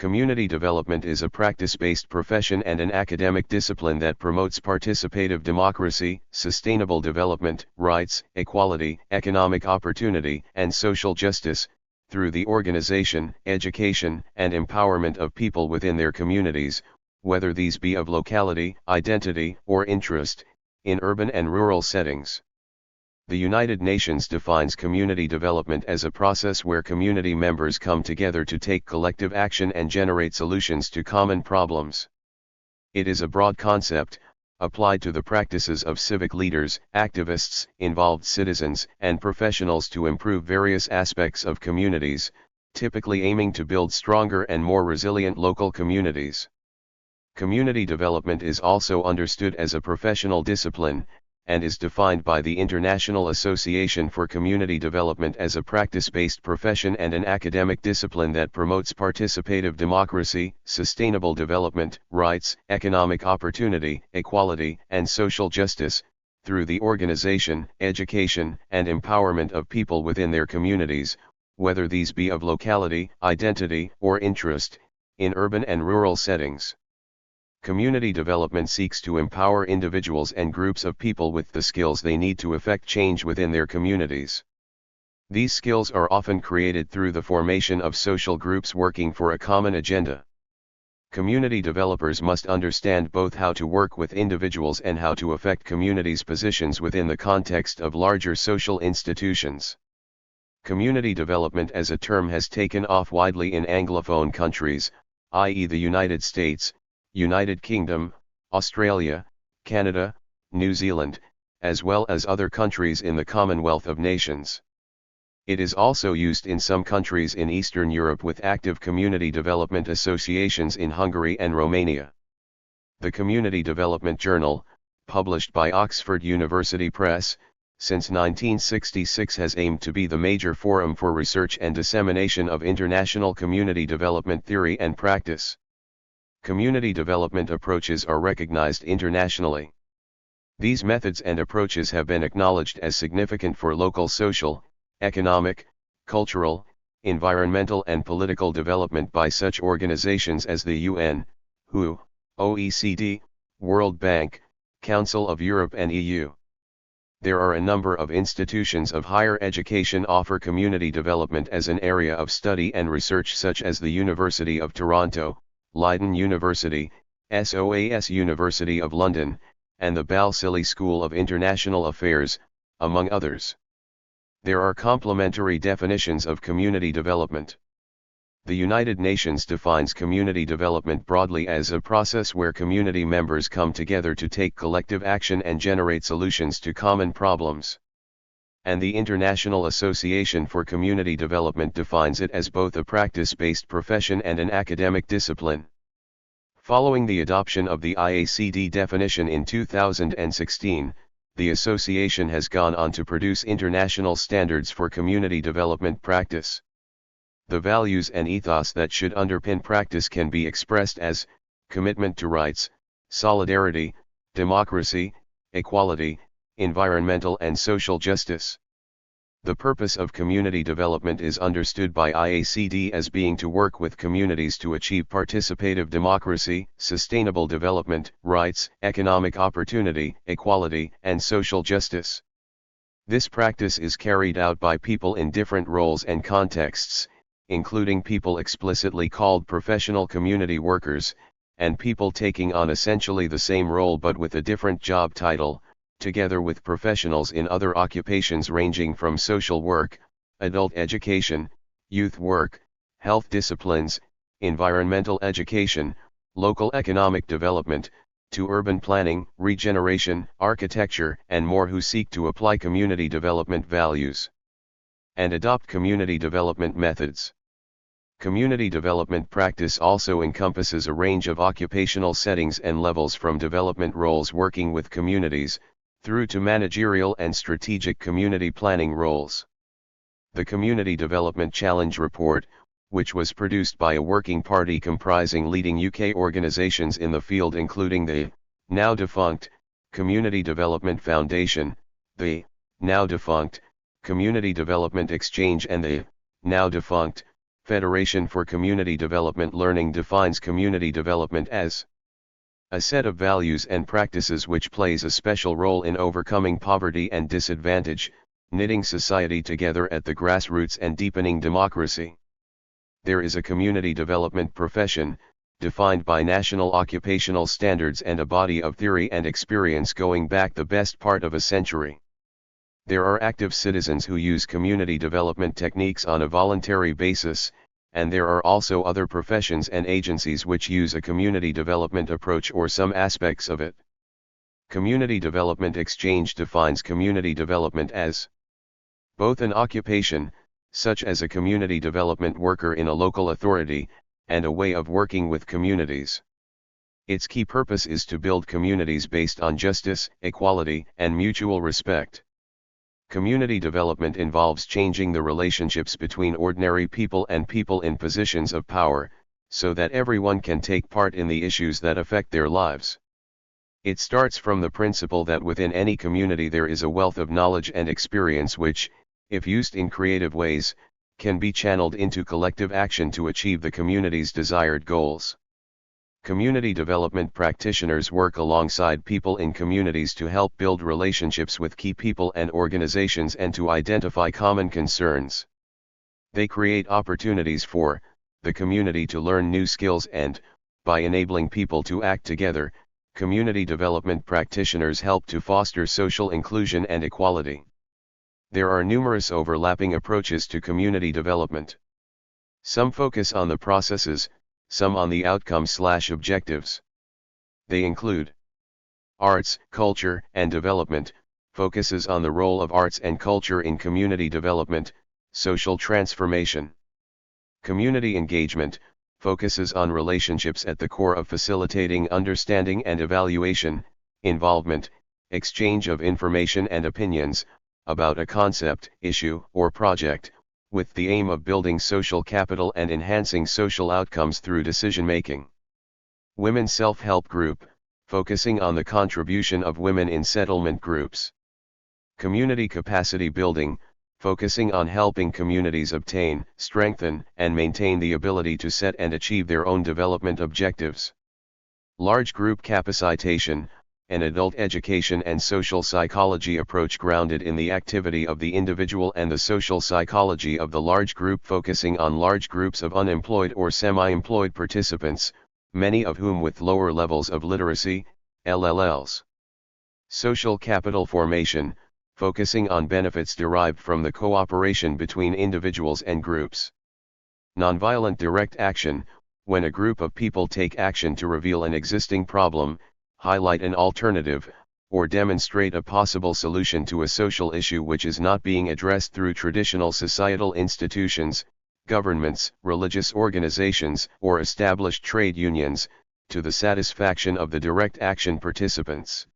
Community development is a practice-based profession and an academic discipline that promotes participative democracy, sustainable development, rights, equality, economic opportunity, and social justice, through the organization, education, and empowerment of people within their communities, whether these be of locality, identity, or interest, in urban and rural settings. The United Nations defines community development as a process where community members come together to take collective action and generate solutions to common problems. It is a broad concept, applied to the practices of civic leaders, activists, involved citizens, and professionals to improve various aspects of communities, typically aiming to build stronger and more resilient local communities. Community development is also understood as a professional discipline, and is defined by the International Association for Community Development as a practice-based profession and an academic discipline that promotes participative democracy, sustainable development, rights, economic opportunity, equality, and social justice, through the organization, education, and empowerment of people within their communities, whether these be of locality, identity, or interest, in urban and rural settings. Community development seeks to empower individuals and groups of people with the skills they need to effect change within their communities. These skills are often created through the formation of social groups working for a common agenda. Community developers must understand both how to work with individuals and how to affect communities' positions within the context of larger social institutions. Community development as a term has taken off widely in Anglophone countries, i.e. the United States, United Kingdom, Australia, Canada, New Zealand, as well as other countries in the Commonwealth of Nations. It is also used in some countries in Eastern Europe with active community development associations in Hungary and Romania. The Community Development Journal, published by Oxford University Press, since 1966 has aimed to be the major forum for research and dissemination of international community development theory and practice. Community development approaches are recognized internationally. These methods and approaches have been acknowledged as significant for local social, economic, cultural, environmental and political development by such organizations as the UN, WHO, OECD, World Bank, Council of Europe and EU. There are a number of institutions of higher education offer community development as an area of study and research, such as the University of Toronto, Leiden University, SOAS University of London, and the Balsillie School of International Affairs, among others. There are complementary definitions of community development. The United Nations defines community development broadly as a process where community members come together to take collective action and generate solutions to common problems. And the International Association for Community Development defines it as both a practice-based profession and an academic discipline. Following the adoption of the IACD definition in 2016, the association has gone on to produce international standards for community development practice. The values and ethos that should underpin practice can be expressed as commitment to rights, solidarity, democracy, equality, environmental and social justice. The purpose of community development is understood by IACD as being to work with communities to achieve participative democracy, sustainable development, rights, economic opportunity, equality, and social justice. This practice is carried out by people in different roles and contexts, including people explicitly called professional community workers, and people taking on essentially the same role but with a different job title, together with professionals in other occupations ranging from social work, adult education, youth work, health disciplines, environmental education, local economic development, to urban planning, regeneration, architecture, and more, who seek to apply community development values and adopt community development methods. Community development practice also encompasses a range of occupational settings and levels, from development roles working with communities, through to managerial and strategic community planning roles. The Community Development Challenge Report, which was produced by a working party comprising leading UK organisations in the field including the, now defunct, Community Development Foundation, the, now defunct, Community Development Exchange and the, now defunct, Federation for Community Development Learning defines community development as a set of values and practices which plays a special role in overcoming poverty and disadvantage, knitting society together at the grassroots and deepening democracy. There is a community development profession, defined by national occupational standards and a body of theory and experience going back the best part of a century. There are active citizens who use community development techniques on a voluntary basis, and there are also other professions and agencies which use a community development approach or some aspects of it. Community Development Exchange defines community development as both an occupation, such as a community development worker in a local authority, and a way of working with communities. Its key purpose is to build communities based on justice, equality, and mutual respect. Community development involves changing the relationships between ordinary people and people in positions of power, so that everyone can take part in the issues that affect their lives. It starts from the principle that within any community there is a wealth of knowledge and experience which, if used in creative ways, can be channeled into collective action to achieve the community's desired goals. Community development practitioners work alongside people in communities to help build relationships with key people and organizations and to identify common concerns. They create opportunities for the community to learn new skills and, by enabling people to act together, community development practitioners help to foster social inclusion and equality. There are numerous overlapping approaches to community development. Some focus on the processes, some on the outcomes/objectives. They include arts, culture, and development, focuses on the role of arts and culture in community development, social transformation. Community engagement, focuses on relationships at the core of facilitating understanding and evaluation, involvement, exchange of information and opinions, about a concept, issue, or project, with the aim of building social capital and enhancing social outcomes through decision-making. Women's self-help group, focusing on the contribution of women in settlement groups. Community capacity building, focusing on helping communities obtain, strengthen, and maintain the ability to set and achieve their own development objectives. Large group capacitation, an adult education and social psychology approach grounded in the activity of the individual and the social psychology of the large group, focusing on large groups of unemployed or semi-employed participants, many of whom with lower levels of literacy, LLLs. Social capital formation, focusing on benefits derived from the cooperation between individuals and groups. Nonviolent direct action, when a group of people take action to reveal an existing problem, highlight an alternative, or demonstrate a possible solution to a social issue which is not being addressed through traditional societal institutions, governments, religious organizations, or established trade unions, to the satisfaction of the direct action participants.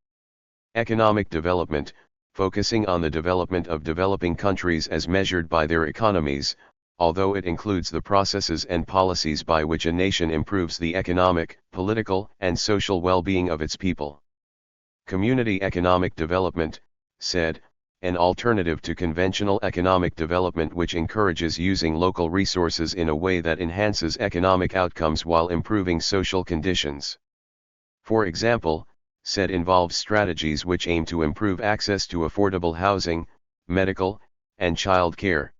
Economic development, focusing on the development of developing countries as measured by their economies, although it includes the processes and policies by which a nation improves the economic, political, and social well-being of its people. Community economic development, said, an alternative to conventional economic development which encourages using local resources in a way that enhances economic outcomes while improving social conditions. For example, said involves strategies which aim to improve access to affordable housing, medical, and child care.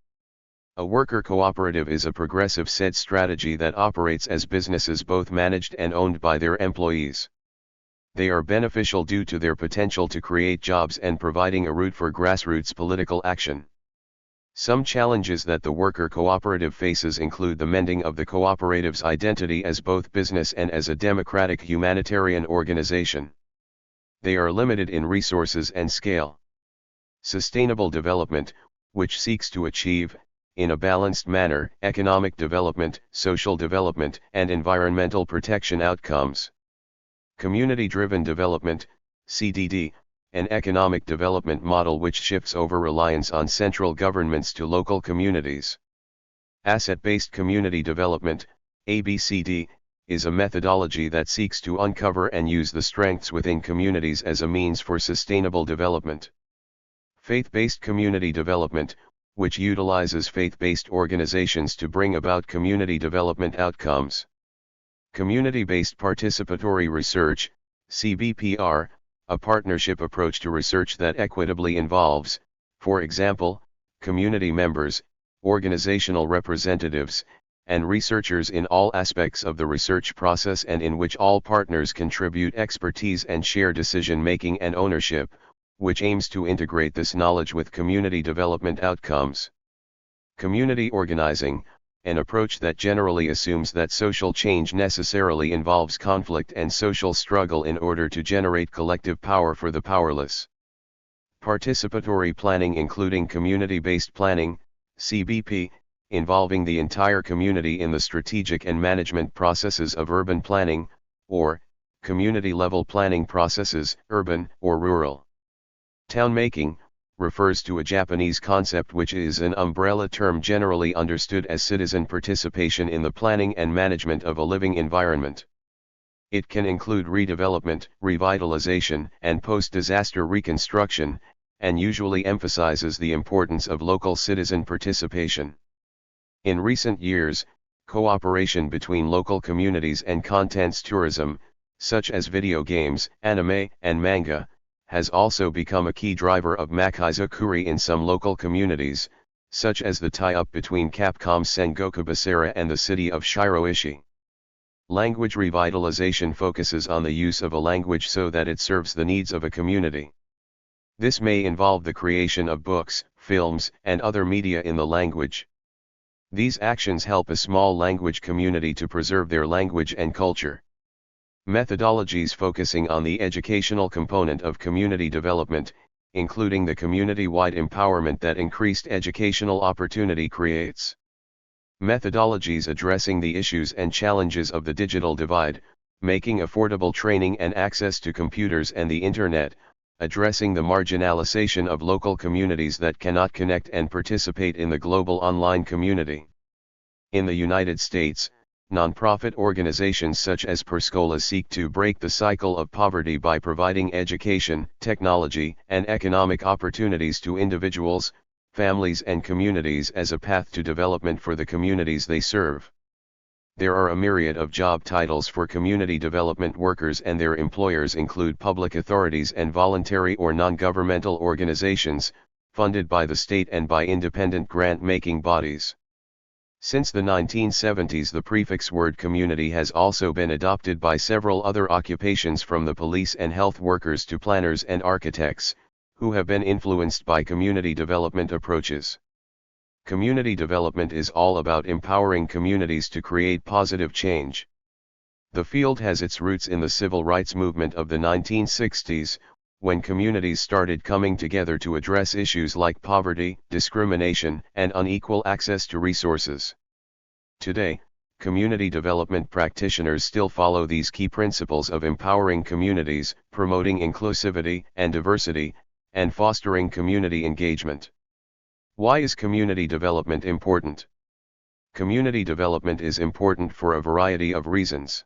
A worker cooperative is a progressive said strategy that operates as businesses both managed and owned by their employees. They are beneficial due to their potential to create jobs and providing a route for grassroots political action. Some challenges that the worker cooperative faces include the mending of the cooperative's identity as both business and as a democratic humanitarian organization. They are limited in resources and scale. Sustainable development, which seeks to achieve, in a balanced manner, economic development, social development, and environmental protection outcomes. Community-driven development, CDD, an economic development model which shifts over-reliance on central governments to local communities. Asset-based community development, ABCD, is a methodology that seeks to uncover and use the strengths within communities as a means for sustainable development. Faith-based community development, which utilizes faith-based organizations to bring about community development outcomes. Community-based participatory research, CBPR, a partnership approach to research that equitably involves, for example, community members, organizational representatives, and researchers in all aspects of the research process, and in which all partners contribute expertise and share decision-making and ownership, which aims to integrate this knowledge with community development outcomes. Community organizing, an approach that generally assumes that social change necessarily involves conflict and social struggle in order to generate collective power for the powerless. Participatory planning, including community-based planning, CBP, involving the entire community in the strategic and management processes of urban planning, or community-level planning processes, urban or rural. Town making refers to a Japanese concept which is an umbrella term generally understood as citizen participation in the planning and management of a living environment. It can include redevelopment, revitalization, and post-disaster reconstruction, and usually emphasizes the importance of local citizen participation. In recent years, cooperation between local communities and contents tourism, such as video games, anime, and manga, has also become a key driver of makiizukuri in some local communities, such as the tie-up between Capcom's Sengoku Basara and the city of Shiroishi. Language revitalization focuses on the use of a language so that it serves the needs of a community. This may involve the creation of books, films, and other media in the language. These actions help a small language community to preserve their language and culture. Methodologies focusing on the educational component of community development, including the community-wide empowerment that increased educational opportunity creates. Methodologies addressing the issues and challenges of the digital divide, making affordable training and access to computers and the Internet, addressing the marginalization of local communities that cannot connect and participate in the global online community. In the United States, nonprofit organizations such as Perscola seek to break the cycle of poverty by providing education, technology, and economic opportunities to individuals, families, and communities as a path to development for the communities they serve. There are a myriad of job titles for community development workers, and their employers include public authorities and voluntary or non-governmental organizations, funded by the state and by independent grant-making bodies. Since the 1970s, the prefix word community has also been adopted by several other occupations, from the police and health workers to planners and architects, who have been influenced by community development approaches. Community development is all about empowering communities to create positive change. The field has its roots in the civil rights movement of the 1960s, when communities started coming together to address issues like poverty, discrimination, and unequal access to resources. Today, community development practitioners still follow these key principles of empowering communities, promoting inclusivity and diversity, and fostering community engagement. Why is community development important? Community development is important for a variety of reasons.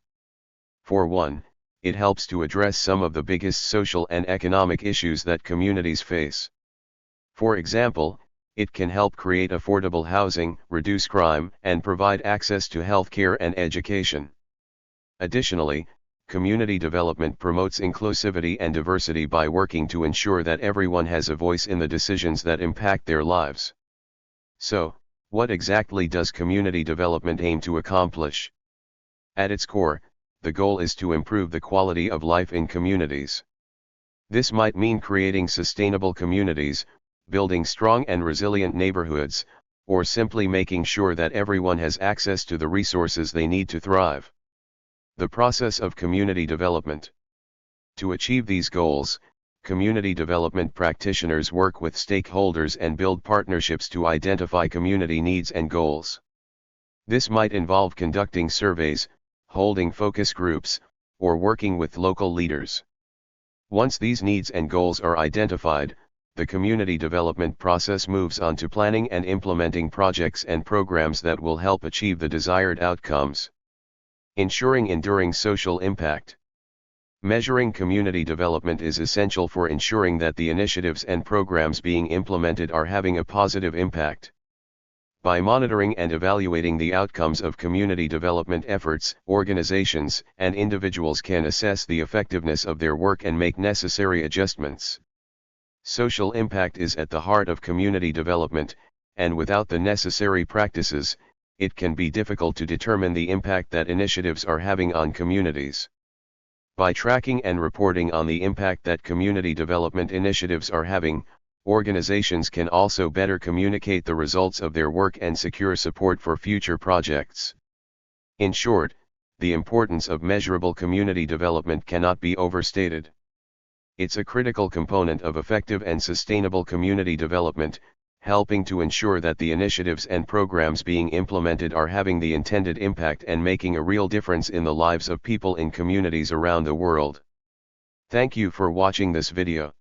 For one, it helps to address some of the biggest social and economic issues that communities face. For example, it can help create affordable housing, reduce crime, and provide access to health care and education. Additionally, community development promotes inclusivity and diversity by working to ensure that everyone has a voice in the decisions that impact their lives. So, what exactly does community development aim to accomplish? At its core, the goal is to improve the quality of life in communities. This might mean creating sustainable communities, building strong and resilient neighborhoods, or simply making sure that everyone has access to the resources they need to thrive. The process of community development. To achieve these goals, community development practitioners work with stakeholders and build partnerships to identify community needs and goals. This might involve conducting surveys, holding focus groups, or working with local leaders. Once these needs and goals are identified, the community development process moves on to planning and implementing projects and programs that will help achieve the desired outcomes. Ensuring enduring social impact. Measuring community development is essential for ensuring that the initiatives and programs being implemented are having a positive impact. By monitoring and evaluating the outcomes of community development efforts, organizations and individuals can assess the effectiveness of their work and make necessary adjustments. Social impact is at the heart of community development, and without the necessary practices, it can be difficult to determine the impact that initiatives are having on communities. By tracking and reporting on the impact that community development initiatives are having, organizations can also better communicate the results of their work and secure support for future projects. In short, the importance of measurable community development cannot be overstated. It's a critical component of effective and sustainable community development, helping to ensure that the initiatives and programs being implemented are having the intended impact and making a real difference in the lives of people in communities around the world. Thank you for watching this video.